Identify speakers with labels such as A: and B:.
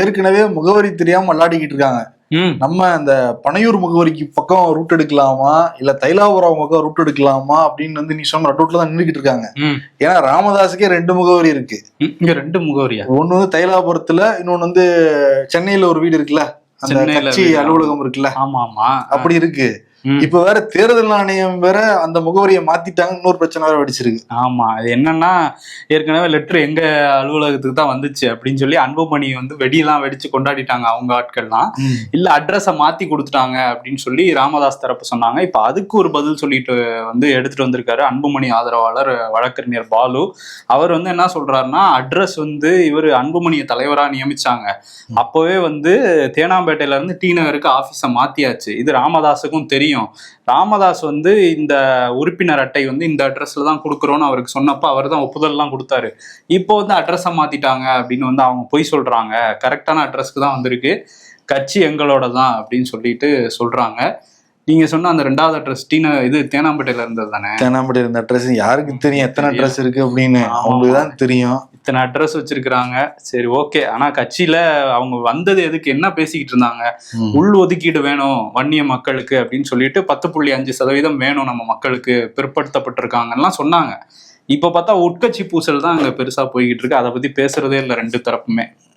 A: ஏற்கனவே முகவரி தெரியாம விளையாடிக்கிட்டு இருக்காங்க. நம்ம அந்த பனையூர் முகவரிக்கு பக்கம் ரூட் எடுக்கலாமா இல்ல தைலாபுரம் பக்கம் ரூட் எடுக்கலாமா அப்படின்னு நீ சொன்ன ரூட்ல தான் நின்றுகிட்டு இருக்காங்க. ஏன்னா ராமதாஸுக்கே 2 முகவரி இருக்கு.
B: இங்க 2 முகவரியா?
A: ஒண்ணு தைலாபுரத்துல, இன்னொன்னு சென்னையில ஒரு வீடு இருக்குல்ல, அந்த கட்சி அலுவலகம் இருக்குல்ல,
B: ஆமா ஆமா
A: அப்படி இருக்கு. இப்ப வேற தேர்தல் ஆணையம் வேற அந்த முகவரியை மாத்திட்டாங்க, இன்னொரு பிரச்சனை வேற வெடிச்சிருக்கு.
B: ஆமா, அது என்னன்னா ஏற்கனவே லெட்டர் எங்க அலுவலகத்துக்கு தான் வந்துச்சு அப்படின்னு சொல்லி அன்புமணி வெடியெல்லாம் வெடிச்சு கொண்டாடிட்டாங்க அவங்க ஆட்கள்லாம். இல்ல அட்ரஸை மாத்தி கொடுத்துட்டாங்க அப்படின்னு சொல்லி ராமதாஸ் தரப்பு சொன்னாங்க. இப்ப அதுக்கு ஒரு பதில் சொல்லிட்டு எடுத்துட்டு வந்திருக்காரு அன்புமணி ஆதரவாளர் வழக்கறிஞர் பாலு. அவர் என்ன சொல்றாருன்னா, அட்ரஸ் இவர் அன்புமணியை தலைவரா நியமிச்சாங்க, அப்பவே தேனாம்பேட்டையில இருந்து டி நகருக்கு ஆபீஸை மாத்தியாச்சு. இது ராமதாஸுக்கும் தெரியும். ராமதாஸ் இந்த உறுப்பினர் அட்டை இந்த அட்ரஸ்ல தான் கொடுக்குறோன்னு அவருக்கு சொன்னப்ப அவர் தான் ஒப்புதல் எல்லாம் கொடுத்தாரு. இப்போ அட்ரஸை மாத்திட்டாங்க அப்படின்னு அவங்க பொய் சொல்றாங்க. கரெக்டான அட்ரஸ்க்கு தான் வந்திருக்கு, கட்சி எங்களோட தான் அப்படின்னு சொல்லிட்டு சொல்றாங்க. நீங்க சொன்ன அந்த 2வது அட்ரஸ் தேனாம்பேட்டையில இருந்தது தானே?
A: தேனாம்பேட்டையில இருந்த அட்ரஸ் யாருக்கு தெரியும் எத்தனை அட்ரஸ் இருக்கு அப்படின்னு? அவங்களுக்கு தான் தெரியும்.
B: இத்தனை அட்ரஸ் வச்சிருக்கிறாங்க. சரி, ஓகே. ஆனா கட்சியில அவங்க வந்தது எதுக்கு, என்ன பேசிக்கிட்டு இருந்தாங்க? உள் ஒதுக்கீடு வேணும் வன்னிய மக்களுக்கு அப்படின்னு சொல்லிட்டு 10.5% வேணும் நம்ம மக்களுக்கு, பிற்படுத்தப்பட்டிருக்காங்கலாம் சொன்னாங்க. இப்ப பார்த்தா உட்கட்சி பூசல் தான் அங்க பெருசா போய்கிட்டு இருக்கு. அதை பத்தி பேசுறதே இல்லை 2 தரப்புமே.